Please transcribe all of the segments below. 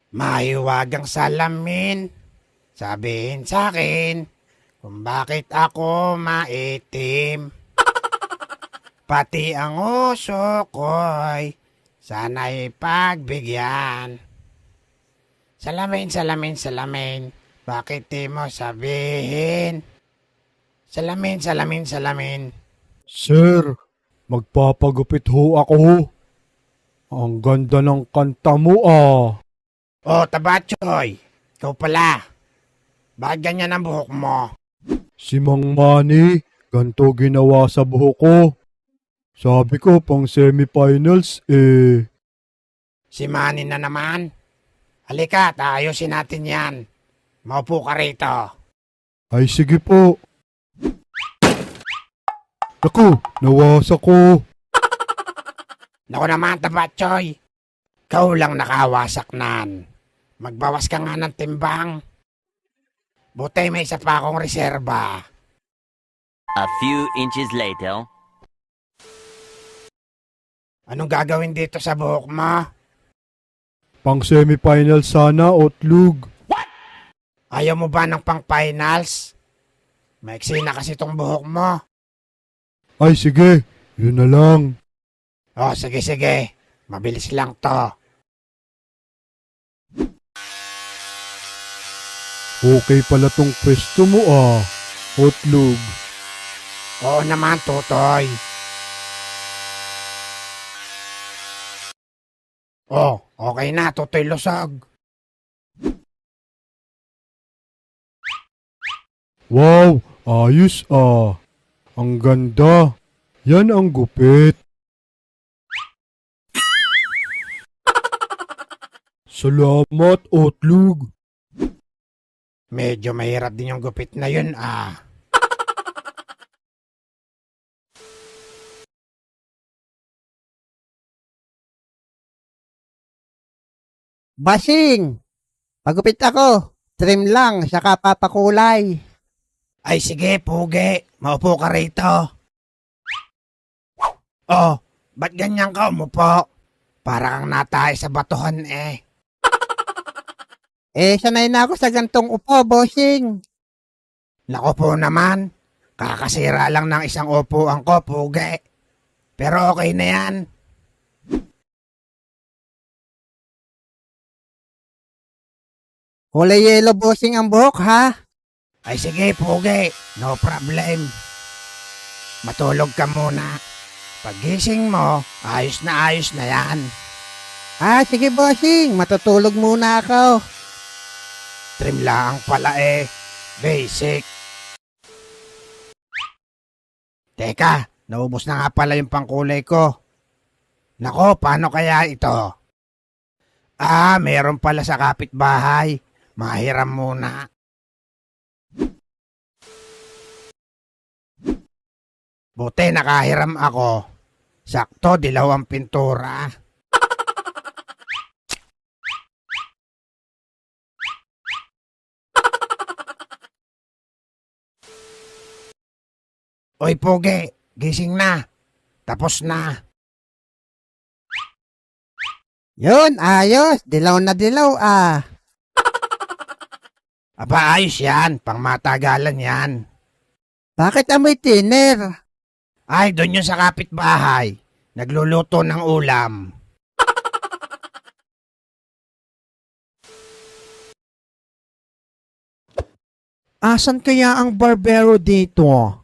Mahiwagang salamin, sabihin sa akin kung bakit ako maitim. Pati ang uso ko'y sana'y pagbigyan. Salamin, salamin, salamin, bakit di mo sabihin? Salamin, salamin, salamin. Sir, magpapagupit ho ako. Ang ganda ng kanta mo ah. Oh, Tabatchoy, ikaw pala. Bakit ganyan ang buhok mo? Si Mang Manny, ganito ginawa sa buhok ko. Sabi ko pang semifinals eh. Si Manny na naman. Halika, tayosin natin yan. Maupo ka rito. Ay sige po. Naku, nawasak ko. Naku naman, Tabatchoy. Ikaw lang nakawasak nan. Magbawas ka nga ng timbang. Buti may isa pa akong reserba. A few inches later. Anong gagawin dito sa buhok mo? Pang semifinals sana, Otlug. Ayaw mo ba ng pang-finals? Maiksi na kasi tong buhok mo. Ay sige, yun na lang. Oh, sige, sige. Mabilis lang to. Okay pala tong pwesto mo ah, Otlug. Oo naman, Tutoy. Oh, okay na, Tutoy Lusog. Wow, ayos ah. Ang ganda. Yan ang gupit. Salamat, Otlug. Medyo mahirap din yung gupit na yun, ah. Basing, pagupit ako. Trim lang, saka papakulay. Ay sige, pugi. Maupo ka rito. Oh, ba't ganyan ka umupo? Para kang natay sa batuhan eh. Sanay na ako sa gantong upo, bossing. Naku po naman. Kakasira lang ng isang upuan ko, pugi. Pero okay na yan. Kulay yellow, bossing ang buhok, ha? Ay sige, pugi. No problem. Matulog ka muna. Pagising mo, ayos na yan. Sige, bossing. Matutulog muna ako. Trim lang pala eh. Basic. Teka, naubos na nga pala yung pangkulay ko. Nako, paano kaya ito? Meron pala sa kapitbahay. Mahiram muna. Buti nakahiram ako. Sakto, dilaw ang pintura. Oy, Pogi, gising na. Tapos na. Yun, ayos. Dilaw na dilaw, ah. Aba, ayos yan. Pangmatagalan yan. Bakit amoy thinner? Ay, doon yun sa kapitbahay. Nagluluto ng ulam. Asan kaya ang barbero dito?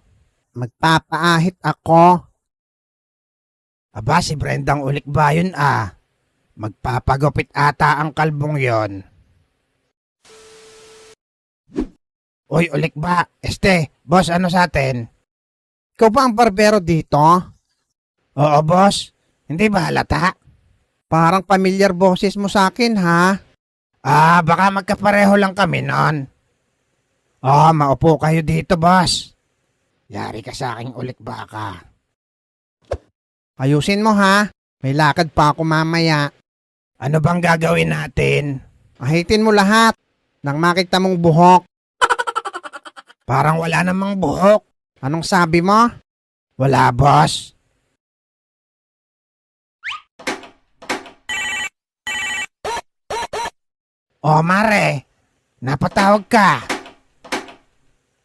Magpapaahit ako. Aba, si Brendang Ulik ba yun ah? Magpapagupit ata ang kalbong yon. Uy, Ulik ba? Boss, ano sa atin? Ikaw ba ang barbero dito? Oo, boss. Hindi ba halata? Parang familiar boses mo sa akin, ha? Baka magkapareho lang kami nun. Maupo kayo dito, boss. Yari ka sa aking Ulik baka. Ayusin mo, ha? May lakad pa ako mamaya. Ano bang gagawin natin? Ahitin mo lahat nang makita mong buhok. Parang wala namang buhok. Anong sabi mo? Wala, boss. O mare, napatawag ka.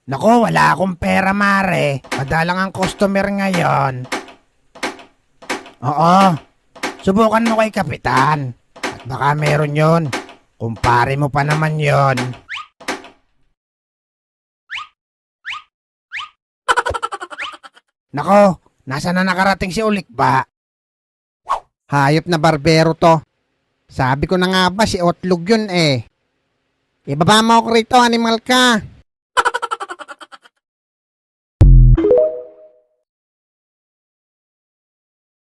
Nako, wala akong pera mare. Madalang ang customer ngayon. Oo, subukan mo kay Kapitan. At baka meron yon. Kumpare mo pa naman yon. Nako, nasa na nakarating si Ulik ba? Hayop na barbero to. Sabi ko na nga ba si Otlog yun eh. Ibaba mo ako rito, animal ka.